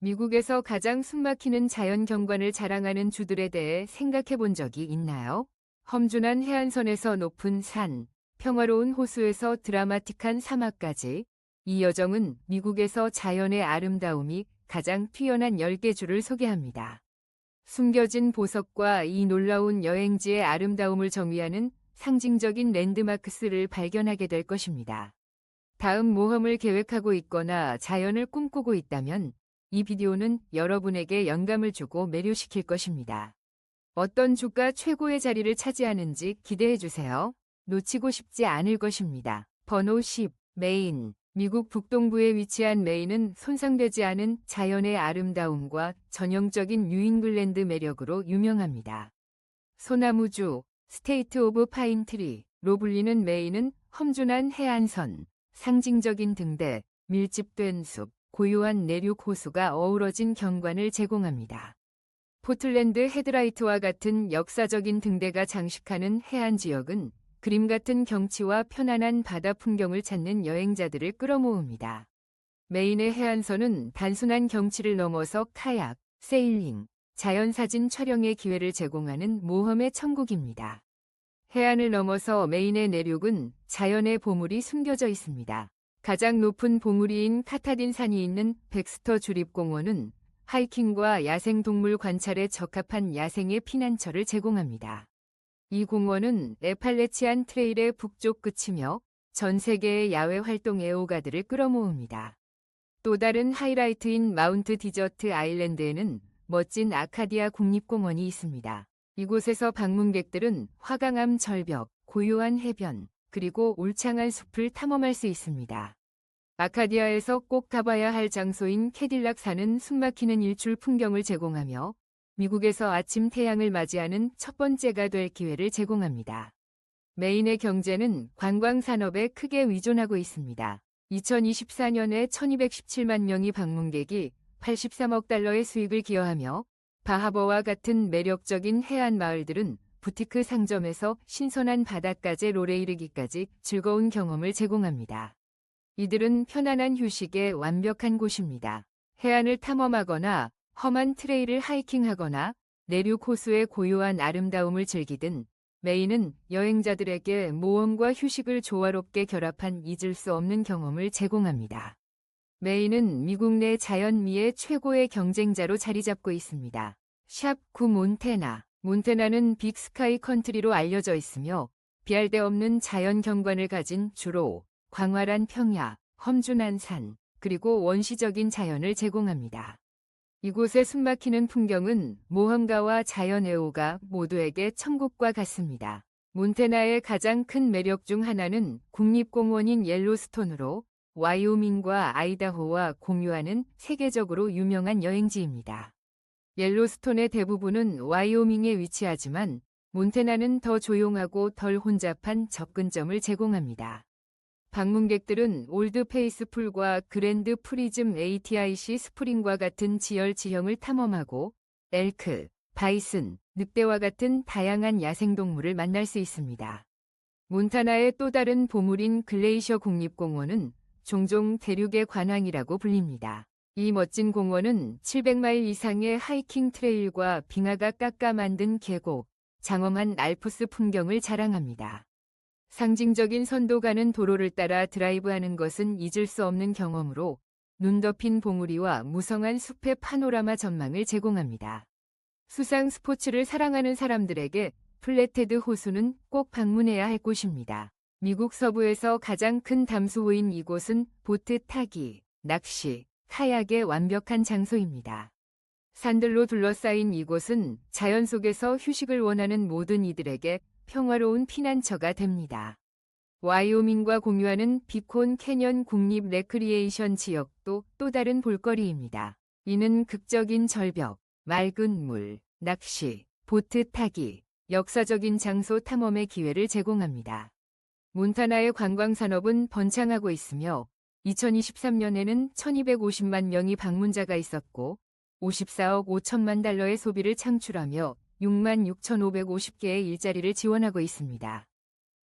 미국에서 가장 숨막히는 자연 경관을 자랑하는 주들에 대해 생각해 본 적이 있나요? 험준한 해안선에서 높은 산, 평화로운 호수에서 드라마틱한 사막까지 이 여정은 미국에서 자연의 아름다움이 가장 뛰어난 10개 주를 소개합니다. 숨겨진 보석과 이 놀라운 여행지의 아름다움을 정의하는 상징적인 랜드마크스를 발견하게 될 것입니다. 다음 모험을 계획하고 있거나 자연을 꿈꾸고 있다면 이 비디오는 여러분에게 영감을 주고 매료시킬 것입니다. 어떤 주가 최고의 자리를 차지하는지 기대해 주세요. 놓치고 싶지 않을 것입니다. 번호 10. 메인. 미국 북동부에 위치한 메인은 손상되지 않은 자연의 아름다움과 전형적인 뉴잉글랜드 매력으로 유명합니다. 소나무주, 스테이트 오브 파인트리로 불리는 메인은 험준한 해안선, 상징적인 등대, 밀집된 숲, 고요한 내륙 호수가 어우러진 경관을 제공합니다. 포틀랜드 헤드라이트와 같은 역사적인 등대가 장식하는 해안 지역은 그림 같은 경치와 편안한 바다 풍경을 찾는 여행자들을 끌어모읍니다. 메인의 해안선은 단순한 경치를 넘어서 카약, 세일링, 자연사진 촬영의 기회를 제공하는 모험의 천국입니다. 해안을 넘어서 메인의 내륙은 자연의 보물이 숨겨져 있습니다. 가장 높은 봉우리인 카타딘 산이 있는 백스터 주립공원은 하이킹과 야생동물 관찰에 적합한 야생의 피난처를 제공합니다. 이 공원은 에팔레치안 트레일의 북쪽 끝이며 전 세계의 야외 활동 애호가들을 끌어모읍니다. 또 다른 하이라이트인 마운트 디저트 아일랜드에는 멋진 아카디아 국립공원이 있습니다. 이곳에서 방문객들은 화강암 절벽, 고요한 해변, 그리고 울창한 숲을 탐험할 수 있습니다. 아카디아에서 꼭 가봐야 할 장소인 캐딜락 산은 숨막히는 일출 풍경을 제공하며 미국에서 아침 태양을 맞이하는 첫 번째가 될 기회를 제공합니다. 메인의 경제는 관광 산업에 크게 의존하고 있습니다. 2024년에 1217만 명의 방문객이 83억 달러의 수익을 기여하며 바하버와 같은 매력적인 해안 마을들은 부티크 상점에서 신선한 바닷가재 롤에 이르기까지 즐거운 경험을 제공합니다. 이들은 편안한 휴식에 완벽한 곳입니다. 해안을 탐험하거나 험한 트레일을 하이킹하거나 내륙 호수의 고요한 아름다움을 즐기든 메인은 여행자들에게 모험과 휴식을 조화롭게 결합한 잊을 수 없는 경험을 제공합니다. 메인은 미국 내 자연미의 최고의 경쟁자로 자리 잡고 있습니다. 샵 9 몬태나. 몬태나는 빅스카이 컨트리로 알려져 있으며 비할 데 없는 자연 경관을 가진 주로 광활한 평야, 험준한 산, 그리고 원시적인 자연을 제공합니다. 이곳의 숨막히는 풍경은 모험가와 자연 애호가 모두에게 천국과 같습니다. 몬태나의 가장 큰 매력 중 하나는 국립공원인 옐로스톤으로 와이오밍과 아이다호와 공유하는 세계적으로 유명한 여행지입니다. 옐로스톤의 대부분은 와이오밍에 위치하지만 몬태나는 더 조용하고 덜 혼잡한 접근점을 제공합니다. 방문객들은 올드 페이스풀과 그랜드 프리즘 ATIC 스프링과 같은 지열 지형을 탐험하고 엘크, 바이슨, 늑대와 같은 다양한 야생동물을 만날 수 있습니다. 몬타나의 또 다른 보물인 글레이셔 국립공원은 종종 대륙의 관왕이라고 불립니다. 이 멋진 공원은 700마일 이상의 하이킹 트레일과 빙하가 깎아 만든 계곡, 장엄한 알프스 풍경을 자랑합니다. 상징적인 선도 가는 도로를 따라 드라이브하는 것은 잊을 수 없는 경험으로 눈 덮인 봉우리와 무성한 숲의 파노라마 전망을 제공합니다. 수상 스포츠를 사랑하는 사람들에게 플랫헤드 호수는 꼭 방문해야 할 곳입니다. 미국 서부에서 가장 큰 담수호인 이곳은 보트 타기, 낚시, 카약의 완벽한 장소입니다. 산들로 둘러싸인 이곳은 자연 속에서 휴식을 원하는 모든 이들에게 평화로운 피난처가 됩니다. 와이오밍과 공유하는 비콘 캐년 국립 레크리에이션 지역도 또 다른 볼거리입니다. 이는 극적인 절벽, 맑은 물, 낚시, 보트 타기, 역사적인 장소 탐험의 기회를 제공합니다. 몬타나의 관광산업은 번창하고 있으며 2023년에는 1250만 명의 방문자가 있었고 54억 5천만 달러의 소비를 창출하며 66,550개의 일자리를 지원하고 있습니다.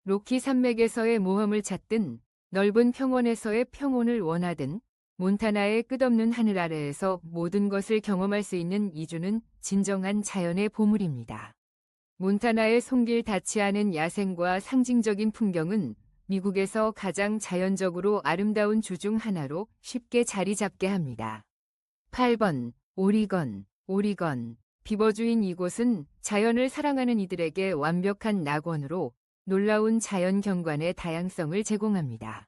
로키 산맥에서의 모험을 찾든 넓은 평원에서의 평온을 원하든 몬타나의 끝없는 하늘 아래에서 모든 것을 경험할 수 있는 이주는 진정한 자연의 보물입니다. 몬타나의 손길 닿지 않은 야생과 상징적인 풍경은 미국에서 가장 자연적으로 아름다운 주 중 하나로 쉽게 자리 잡게 합니다. 8번, 오리건. 오리건. 비버주인 이곳은 자연을 사랑하는 이들에게 완벽한 낙원으로 놀라운 자연 경관의 다양성을 제공합니다.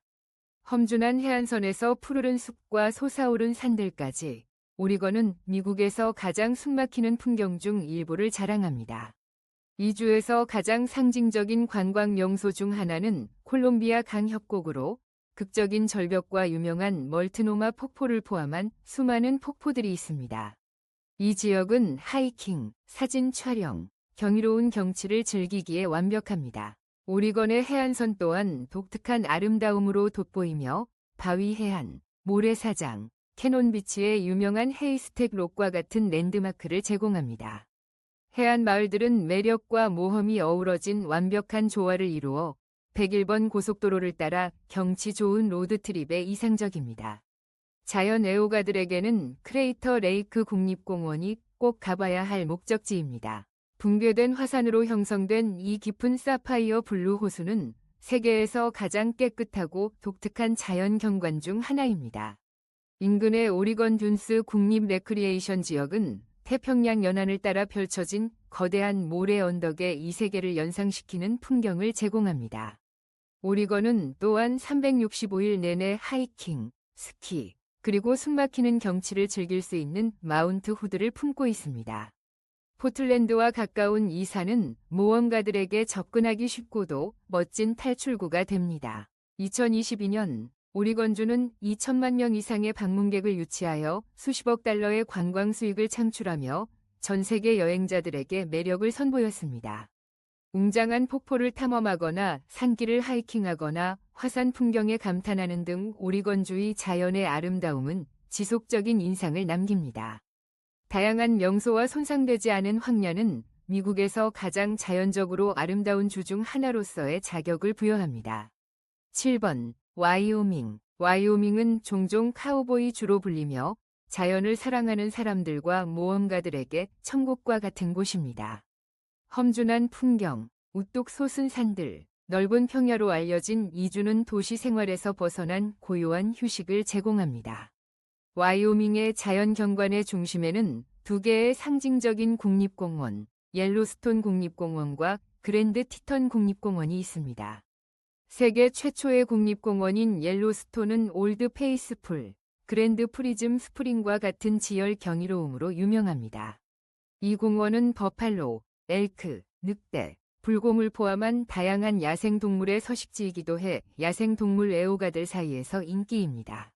험준한 해안선에서 푸르른 숲과 솟아오른 산들까지 오리건은 미국에서 가장 숨막히는 풍경 중 일부를 자랑합니다. 이 주에서 가장 상징적인 관광 명소 중 하나는 콜롬비아 강 협곡으로 극적인 절벽과 유명한 멀트노마 폭포를 포함한 수많은 폭포들이 있습니다. 이 지역은 하이킹, 사진 촬영, 경이로운 경치를 즐기기에 완벽합니다. 오리건의 해안선 또한 독특한 아름다움으로 돋보이며 바위 해안, 모래사장, 캐논비치의 유명한 헤이스텍 록과 같은 랜드마크를 제공합니다. 해안 마을들은 매력과 모험이 어우러진 완벽한 조화를 이루어 101번 고속도로를 따라 경치 좋은 로드트립에 이상적입니다. 자연 애호가들에게는 크레이터 레이크 국립공원이 꼭 가봐야 할 목적지입니다. 붕괴된 화산으로 형성된 이 깊은 사파이어 블루 호수는 세계에서 가장 깨끗하고 독특한 자연 경관 중 하나입니다. 인근의 오리건 듄스 국립 레크리에이션 지역은 태평양 연안을 따라 펼쳐진 거대한 모래 언덕의 이 세계를 연상시키는 풍경을 제공합니다. 오리건은 또한 365일 내내 하이킹, 스키, 그리고 숨막히는 경치를 즐길 수 있는 마운트 후드를 품고 있습니다. 포틀랜드와 가까운 이 산은 모험가들에게 접근하기 쉽고도 멋진 탈출구가 됩니다. 2022년 오리건주는 2천만 명 이상의 방문객을 유치하여 수십억 달러의 관광 수익을 창출하며 전 세계 여행자들에게 매력을 선보였습니다. 웅장한 폭포를 탐험하거나 산길을 하이킹하거나 화산 풍경에 감탄하는 등 오리건주의 자연의 아름다움은 지속적인 인상을 남깁니다. 다양한 명소와 손상되지 않은 황야는 미국에서 가장 자연적으로 아름다운 주 중 하나로서의 자격을 부여합니다. 7번. 와이오밍. 와이오밍은 종종 카우보이 주로 불리며 자연을 사랑하는 사람들과 모험가들에게 천국과 같은 곳입니다. 험준한 풍경, 우뚝 솟은 산들, 넓은 평야로 알려진 이 주는 도시 생활에서 벗어난 고요한 휴식을 제공합니다. 와이오밍의 자연 경관의 중심에는 두 개의 상징적인 국립공원, 옐로스톤 국립공원과 그랜드 티턴 국립공원이 있습니다. 세계 최초의 국립공원인 옐로스톤은 올드 페이스풀, 그랜드 프리즘 스프링과 같은 지열 경이로움으로 유명합니다. 이 공원은 버팔로, 엘크, 늑대, 불곰을 포함한 다양한 야생동물의 서식지이기도 해 야생동물 애호가들 사이에서 인기입니다.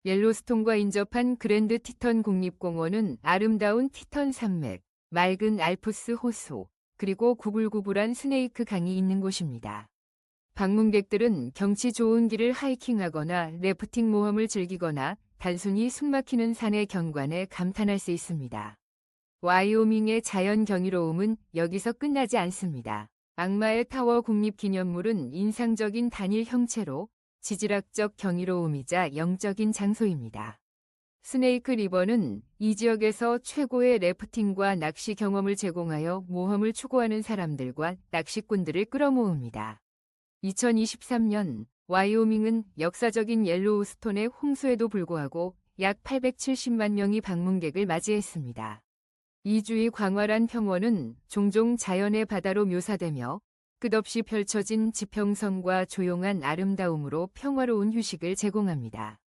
옐로스톤과 인접한 그랜드 티턴 국립공원은 아름다운 티턴 산맥, 맑은 알프스 호수, 그리고 구불구불한 스네이크 강이 있는 곳입니다. 방문객들은 경치 좋은 길을 하이킹하거나 래프팅 모험을 즐기거나 단순히 숨막히는 산의 경관에 감탄할 수 있습니다. 와이오밍의 자연 경이로움은 여기서 끝나지 않습니다. 악마의 타워 국립기념물은 인상적인 단일 형체로 지질학적 경이로움이자 영적인 장소입니다. 스네이크 리버는 이 지역에서 최고의 래프팅과 낚시 경험을 제공하여 모험을 추구하는 사람들과 낚시꾼들을 끌어모읍니다. 2023년 와이오밍은 역사적인 옐로우스톤의 홍수에도 불구하고 약 870만 명이 방문객을 맞이했습니다. 이 주의 광활한 평원은 종종 자연의 바다로 묘사되며 끝없이 펼쳐진 지평선과 조용한 아름다움으로 평화로운 휴식을 제공합니다.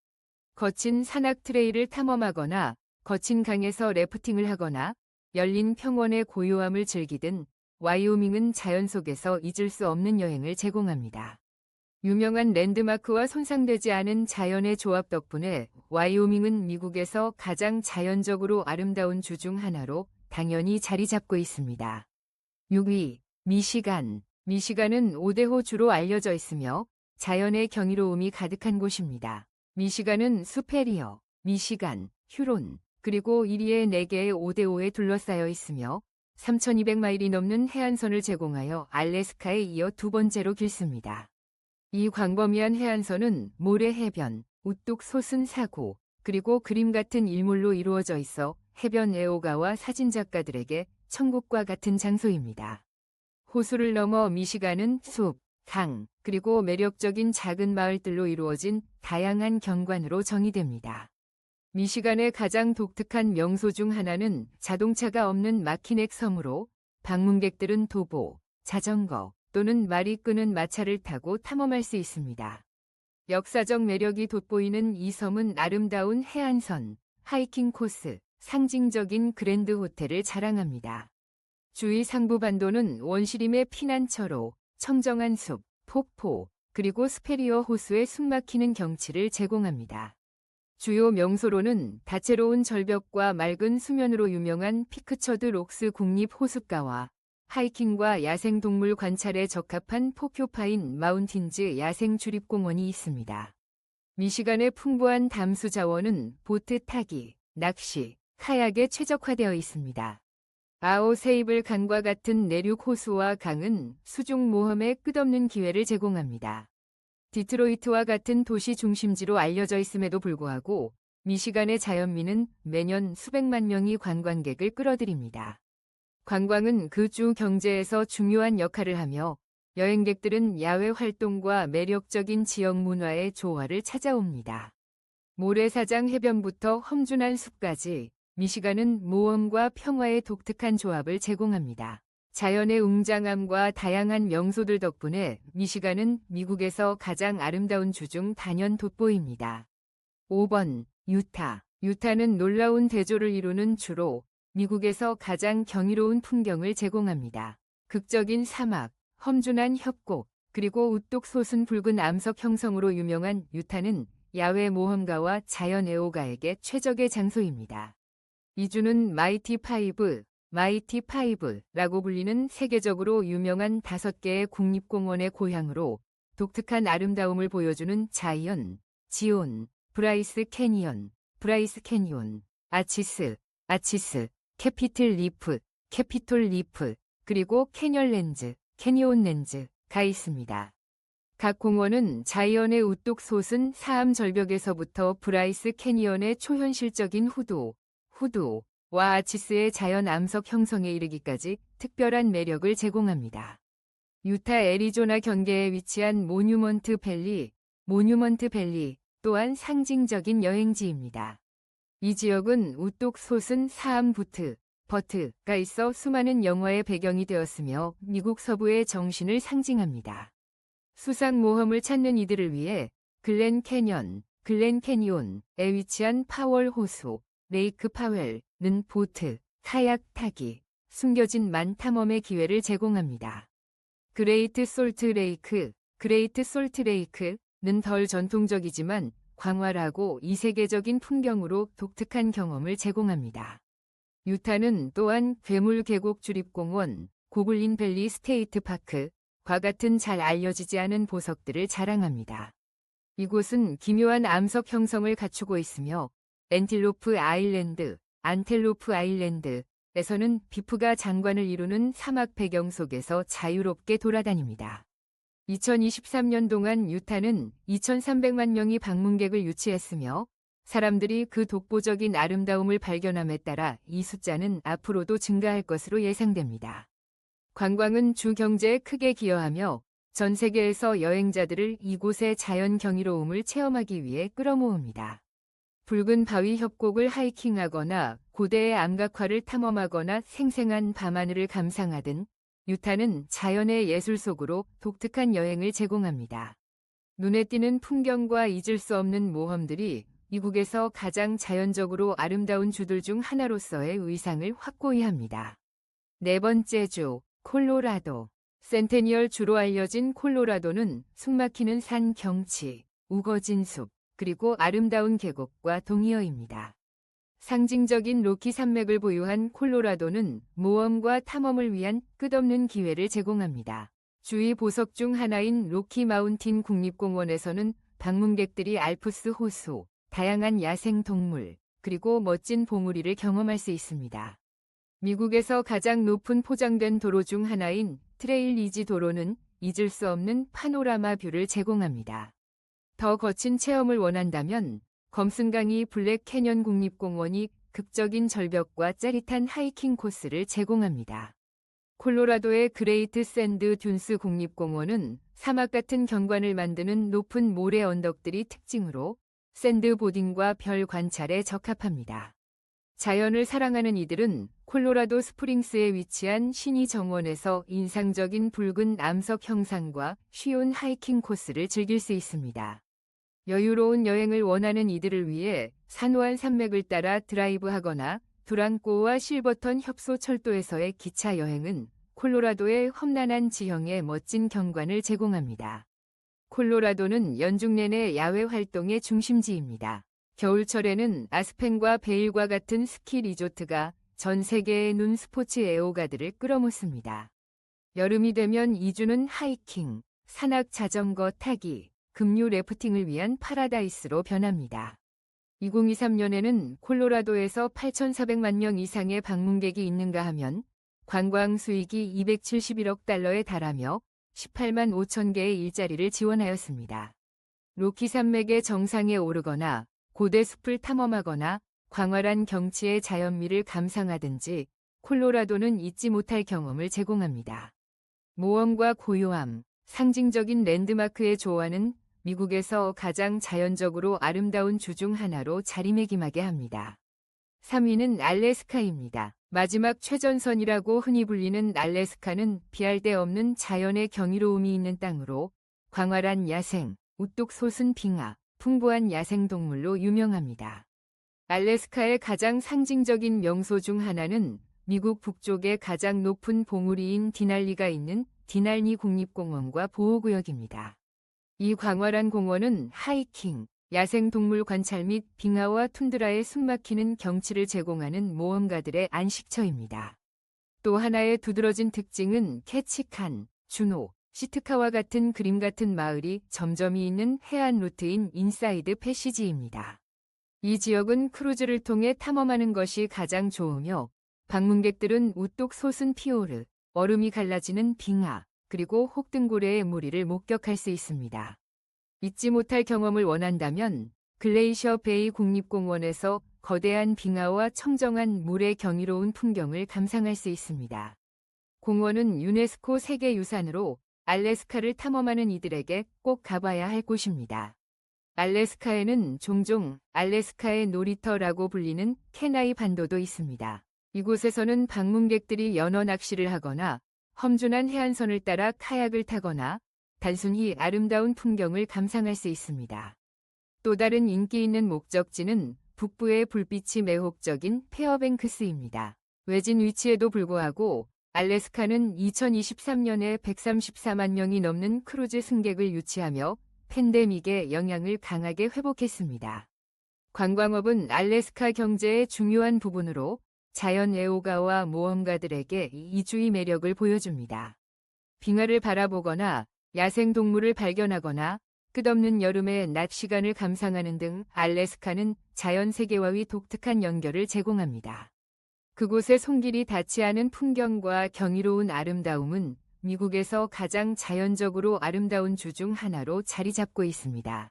거친 산악 트레일을 탐험하거나 거친 강에서 래프팅을 하거나 열린 평원의 고요함을 즐기든 와이오밍은 자연 속에서 잊을 수 없는 여행을 제공합니다. 유명한 랜드마크와 손상되지 않은 자연의 조합 덕분에 와이오밍은 미국에서 가장 자연적으로 아름다운 주 중 하나로 당연히 자리 잡고 있습니다. 6위. 미시간. 미시간은 오대호 주로 알려져 있으며 자연의 경이로움이 가득한 곳입니다. 미시간은 수페리어, 미시간, 휴론, 그리고 이리의 4개의 오대오에 둘러싸여 있으며 3,200마일이 넘는 해안선을 제공하여 알래스카에 이어 두 번째로 길습니다. 이 광범위한 해안선은 모래 해변, 우뚝 솟은 사고, 그리고 그림 같은 일몰로 이루어져 있어 해변 애호가와 사진작가들에게 천국과 같은 장소입니다. 호수를 넘어 미시간은 숲, 강, 그리고 매력적인 작은 마을들로 이루어진 다양한 경관으로 정의됩니다. 미시간의 가장 독특한 명소 중 하나는 자동차가 없는 마키넥 섬으로 방문객들은 도보, 자전거 또는 말이 끄는 마차를 타고 탐험할 수 있습니다. 역사적 매력이 돋보이는 이 섬은 아름다운 해안선, 하이킹 코스, 상징적인 그랜드 호텔을 자랑합니다. 주위 상부 반도는 원시림의 피난처로 청정한 숲, 폭포, 그리고 스페리어 호수의 숨막히는 경치를 제공합니다. 주요 명소로는 다채로운 절벽과 맑은 수면으로 유명한 피크처드 록스 국립호숫가와 하이킹과 야생동물 관찰에 적합한 포큐파인 마운틴즈 야생주립공원이 있습니다. 미시간의 풍부한 담수 자원은 보트 타기, 낚시, 카약에 최적화되어 있습니다. 아오세이블 강과 같은 내륙 호수와 강은 수중 모험에 끝없는 기회를 제공합니다. 디트로이트와 같은 도시 중심지로 알려져 있음에도 불구하고 미시간의 자연미는 매년 수백만 명의 관광객을 끌어들입니다. 관광은 그 주 경제에서 중요한 역할을 하며 여행객들은 야외 활동과 매력적인 지역 문화의 조화를 찾아옵니다. 모래사장 해변부터 험준한 숲까지 미시간은 모험과 평화의 독특한 조합을 제공합니다. 자연의 웅장함과 다양한 명소들 덕분에 미시간은 미국에서 가장 아름다운 주 중 단연 돋보입니다. 5번, 유타. 유타는 놀라운 대조를 이루는 주로 미국에서 가장 경이로운 풍경을 제공합니다. 극적인 사막, 험준한 협곡, 그리고 우뚝 솟은 붉은 암석 형성으로 유명한 유타는 야외 모험가와 자연 애호가에게 최적의 장소입니다. 이 주는 마이티 파이브라고 불리는 세계적으로 유명한 5개의 국립공원의 고향으로 독특한 아름다움을 보여주는 자이언, 지온, 브라이스 캐니온, 아치스, 캐피톨 리프, 그리고 캐니온 렌즈가 있습니다. 각 공원은 자이언의 우뚝 솟은 사암 절벽에서부터 브라이스 캐니언의 초현실적인 후두와 아치스의 자연 암석 형성에 이르기까지 특별한 매력을 제공합니다. 유타 애리조나 경계에 위치한 모뉴먼트 밸리 또한 상징적인 여행지입니다. 이 지역은 우뚝 솟은 사암 버트가 있어 수많은 영화의 배경이 되었으며 미국 서부의 정신을 상징합니다. 수상 모험을 찾는 이들을 위해 글렌 캐니온에 위치한 파월 호수, 레이크 파웰은 보트, 카약 타기, 숨겨진 만 탐험의 기회를 제공합니다. 그레이트 솔트 레이크는 덜 전통적이지만 광활하고 이세계적인 풍경으로 독특한 경험을 제공합니다. 유타는 또한 괴물 계곡 주립공원, 고블린 밸리 스테이트 파크과 같은 잘 알려지지 않은 보석들을 자랑합니다. 이곳은 기묘한 암석 형성을 갖추고 있으며 안텔로프 아일랜드에서는 비프가 장관을 이루는 사막 배경 속에서 자유롭게 돌아다닙니다. 2023년 동안 유타는 2,300만 명의 방문객을 유치했으며 사람들이 그 독보적인 아름다움을 발견함에 따라 이 숫자는 앞으로도 증가할 것으로 예상됩니다. 관광은 주 경제에 크게 기여하며 전 세계에서 여행자들을 이곳의 자연 경이로움을 체험하기 위해 끌어모읍니다. 붉은 바위 협곡을 하이킹하거나 고대의 암각화를 탐험하거나 생생한 밤하늘을 감상하든 유타는 자연의 예술 속으로 독특한 여행을 제공합니다. 눈에 띄는 풍경과 잊을 수 없는 모험들이 미국에서 가장 자연적으로 아름다운 주들 중 하나로서의 의상을 확고히 합니다. 네 번째 주, 콜로라도. 센테니얼 주로 알려진 콜로라도는 숨막히는 산 경치, 우거진 숲, 그리고 아름다운 계곡과 동의어입니다. 상징적인 로키 산맥을 보유한 콜로라도는 모험과 탐험을 위한 끝없는 기회를 제공합니다. 주위 보석 중 하나인 로키 마운틴 국립공원에서는 방문객들이 알프스 호수, 다양한 야생 동물, 그리고 멋진 봉우리를 경험할 수 있습니다. 미국에서 가장 높은 포장된 도로 중 하나인 트레일 리지 도로는 잊을 수 없는 파노라마 뷰를 제공합니다. 더 거친 체험을 원한다면 검슨강이 블랙 캐년 국립공원이 극적인 절벽과 짜릿한 하이킹 코스를 제공합니다. 콜로라도의 그레이트 샌드 듄스 국립공원은 사막 같은 경관을 만드는 높은 모래 언덕들이 특징으로 샌드보딩과 별 관찰에 적합합니다. 자연을 사랑하는 이들은 콜로라도 스프링스에 위치한 신이 정원에서 인상적인 붉은 암석 형상과 쉬운 하이킹 코스를 즐길 수 있습니다. 여유로운 여행을 원하는 이들을 위해 산호안 산맥을 따라 드라이브하거나 두랑코와 실버턴 협소 철도에서의 기차 여행은 콜로라도의 험난한 지형에 멋진 경관을 제공합니다. 콜로라도는 연중 내내 야외 활동의 중심지입니다. 겨울철에는 아스펜과 베일과 같은 스키 리조트가 전 세계의 눈 스포츠 애호가들을 끌어모습니다. 여름이 되면 이주는 하이킹, 산악 자전거 타기, 급류 래프팅을 위한 파라다이스로 변합니다. 2023년에는 콜로라도에서 8,400만 명 이상의 방문객이 있는가 하면 관광 수익이 271억 달러에 달하며 18만 5천 개의 일자리를 지원하였습니다. 로키 산맥의 정상에 오르거나 고대 숲을 탐험하거나 광활한 경치의 자연미를 감상하든지 콜로라도는 잊지 못할 경험을 제공합니다. 모험과 고요함, 상징적인 랜드마크의 조화는 미국에서 가장 자연적으로 아름다운 주 중 하나로 자리매김하게 합니다. 3위는 알래스카입니다. 마지막 최전선이라고 흔히 불리는 알래스카는 비할 데 없는 자연의 경이로움이 있는 땅으로 광활한 야생, 우뚝 솟은 빙하, 풍부한 야생동물로 유명합니다. 알래스카의 가장 상징적인 명소 중 하나는 미국 북쪽의 가장 높은 봉우리인 디날리가 있는 디날리 국립공원과 보호구역입니다. 이 광활한 공원은 하이킹, 야생동물 관찰 및 빙하와 툰드라의 숨막히는 경치를 제공하는 모험가들의 안식처입니다. 또 하나의 두드러진 특징은 캐치칸, 주노, 시트카와 같은 그림 같은 마을이 점점이 있는 해안 루트인 인사이드 패시지입니다. 이 지역은 크루즈를 통해 탐험하는 것이 가장 좋으며 방문객들은 우뚝 솟은 피오르, 얼음이 갈라지는 빙하, 그리고 혹등고래의 무리를 목격할 수 있습니다. 잊지 못할 경험을 원한다면 글레이셔 베이 국립공원에서 거대한 빙하와 청정한 물의 경이로운 풍경을 감상할 수 있습니다. 공원은 유네스코 세계유산으로 알래스카를 탐험하는 이들에게 꼭 가봐야 할 곳입니다. 알래스카에는 종종 알래스카의 놀이터라고 불리는 케나이 반도도 있습니다. 이곳에서는 방문객들이 연어 낚시를 하거나 험준한 해안선을 따라 카약을 타거나 단순히 아름다운 풍경을 감상할 수 있습니다. 또 다른 인기 있는 목적지는 북부의 불빛이 매혹적인 페어뱅크스입니다. 외진 위치에도 불구하고 알래스카는 2023년에 134만 명이 넘는 크루즈 승객을 유치하며 팬데믹의 영향을 강하게 회복했습니다. 관광업은 알래스카 경제의 중요한 부분으로 자연 애호가와 모험가들에게 이주의 매력을 보여줍니다. 빙하를 바라보거나 야생동물을 발견하거나 끝없는 여름의 낮 시간을 감상하는 등 알래스카는 자연 세계와의 독특한 연결을 제공합니다. 그곳의 손길이 닿지 않은 풍경과 경이로운 아름다움은 미국에서 가장 자연적으로 아름다운 주 중 하나로 자리 잡고 있습니다.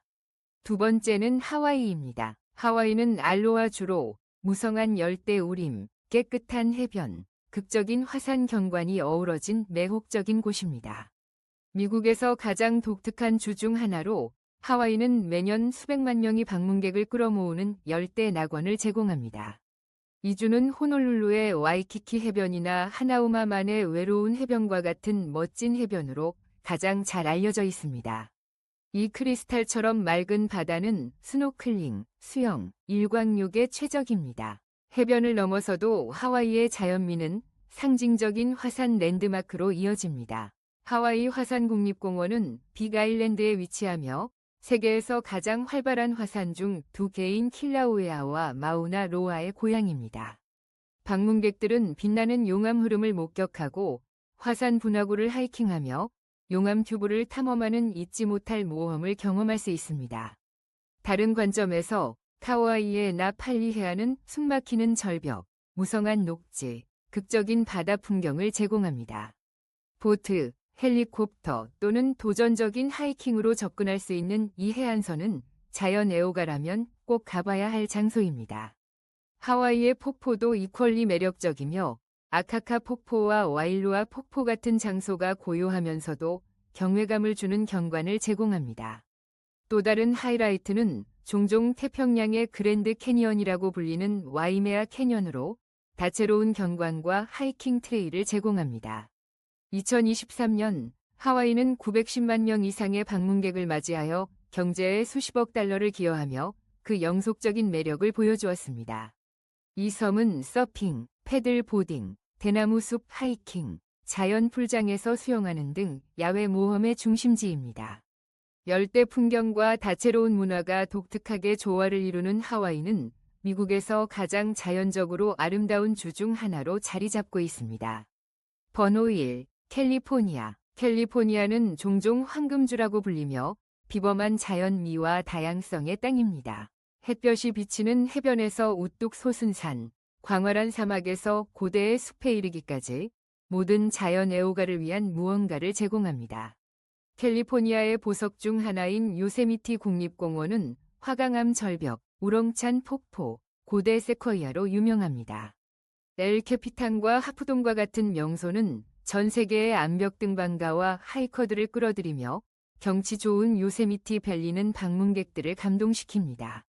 두 번째는 하와이입니다. 하와이는 알로하 주로 무성한 열대 우림, 깨끗한 해변, 극적인 화산 경관이 어우러진 매혹적인 곳입니다. 미국에서 가장 독특한 주 중 하나로 하와이는 매년 수백만 명의 방문객을 끌어모으는 열대 낙원을 제공합니다. 이 주는 호놀룰루의 와이키키 해변이나 하나우마만의 외로운 해변과 같은 멋진 해변으로 가장 잘 알려져 있습니다. 이 크리스탈처럼 맑은 바다는 스노클링, 수영, 일광욕에 최적입니다. 해변을 넘어서도 하와이의 자연미는 상징적인 화산 랜드마크로 이어집니다. 하와이 화산국립공원은 빅아일랜드에 위치하며 세계에서 가장 활발한 화산 중 두 개인 킬라우에아와 마우나 로아의 고향입니다. 방문객들은 빛나는 용암 흐름을 목격하고 화산 분화구를 하이킹하며 용암 튜브를 탐험하는 잊지 못할 모험을 경험할 수 있습니다. 다른 관점에서 카와이의 나팔리 해안은 숨막히는 절벽, 무성한 녹지, 극적인 바다 풍경을 제공합니다. 보트, 헬리콥터 또는 도전적인 하이킹으로 접근할 수 있는 이 해안선은 자연 애호가라면 꼭 가봐야 할 장소입니다. 하와이의 폭포도 이퀄리 매력적이며 아카카 폭포와 와일루아 폭포 같은 장소가 고요하면서도 경외감을 주는 경관을 제공합니다. 또 다른 하이라이트는 종종 태평양의 그랜드 캐니언이라고 불리는 와이메아 캐년으로 다채로운 경관과 하이킹 트레일을 제공합니다. 2023년 하와이는 910만 명 이상의 방문객을 맞이하여 경제에 수십억 달러를 기여하며 그 영속적인 매력을 보여주었습니다. 이 섬은 서핑, 패들보딩, 대나무 숲 하이킹, 자연 풀장에서 수영하는 등 야외 모험의 중심지입니다. 열대 풍경과 다채로운 문화가 독특하게 조화를 이루는 하와이는 미국에서 가장 자연적으로 아름다운 주 중 하나로 자리 잡고 있습니다. 번호 1. 캘리포니아. 캘리포니아는 종종 황금주라고 불리며 비범한 자연미와 다양성의 땅입니다. 햇볕이 비치는 해변에서 우뚝 솟은 산, 광활한 사막에서 고대의 숲에 이르기까지 모든 자연 애호가를 위한 무언가를 제공합니다. 캘리포니아의 보석 중 하나인 요세미티 국립공원은 화강암 절벽, 우렁찬 폭포, 고대 세쿼이아로 유명합니다. 엘 캐피탄과 하프돈과 같은 명소는 전 세계의 암벽 등반가와 하이커들을 끌어들이며 경치 좋은 요세미티 밸리는 방문객들을 감동시킵니다.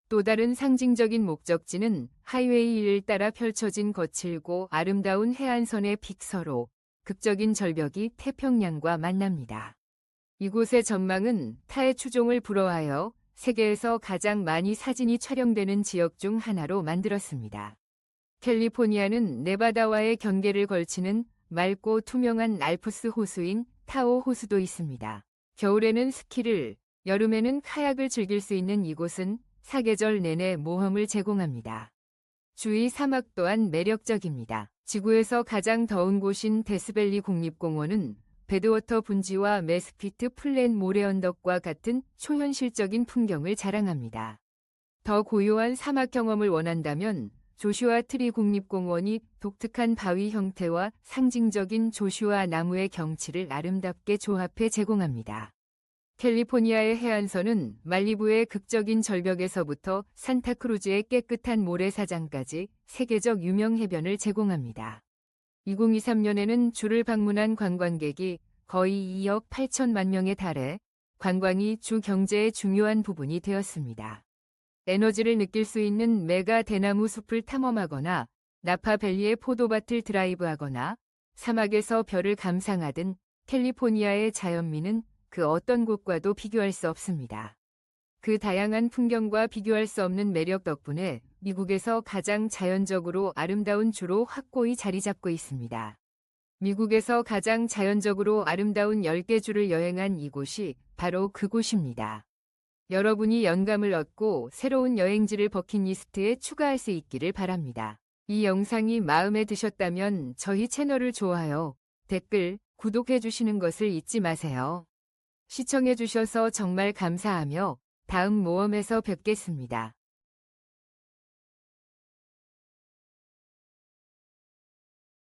또 다른 상징적인 목적지는 하이웨이 1을 따라 펼쳐진 거칠고 아름다운 해안선의 빅서로 극적인 절벽이 태평양과 만납니다. 이곳의 전망은 타의 추종을 불허하여 세계에서 가장 많이 사진이 촬영되는 지역 중 하나로 만들었습니다. 캘리포니아는 네바다와의 경계를 걸치는 맑고 투명한 알프스 호수인 타호 호수도 있습니다. 겨울에는 스키를, 여름에는 카약을 즐길 수 있는 이곳은 사계절 내내 모험을 제공합니다. 주위 사막 또한 매력적입니다. 지구에서 가장 더운 곳인 데스밸리 국립공원은 배드워터 분지와 메스퀴트 플랫 모래 언덕과 같은 초현실적인 풍경을 자랑합니다. 더 고요한 사막 경험을 원한다면 조슈아 트리 국립공원이 독특한 바위 형태와 상징적인 조슈아 나무의 경치를 아름답게 조합해 제공합니다. 캘리포니아의 해안선은 말리부의 극적인 절벽에서부터 산타크루즈의 깨끗한 모래사장까지 세계적 유명 해변을 제공합니다. 2023년에는 주를 방문한 관광객이 거의 2억 8천만 명에 달해 관광이 주 경제의 중요한 부분이 되었습니다. 에너지를 느낄 수 있는 메가 대나무 숲을 탐험하거나 나파밸리의 포도밭을 드라이브하거나 사막에서 별을 감상하든 캘리포니아의 자연미는 그 어떤 곳과도 비교할 수 없습니다. 그 다양한 풍경과 비교할 수 없는 매력 덕분에 미국에서 가장 자연적으로 아름다운 주로 확고히 자리 잡고 있습니다. 미국에서 가장 자연적으로 아름다운 10개 주를 여행한 이곳이 바로 그곳입니다. 여러분이 영감을 얻고 새로운 여행지를 버킷리스트에 추가할 수 있기를 바랍니다. 이 영상이 마음에 드셨다면 저희 채널을 좋아요, 댓글, 구독해 주시는 것을 잊지 마세요. 시청해 주셔서 정말 감사하며 다음 모험에서 뵙겠습니다.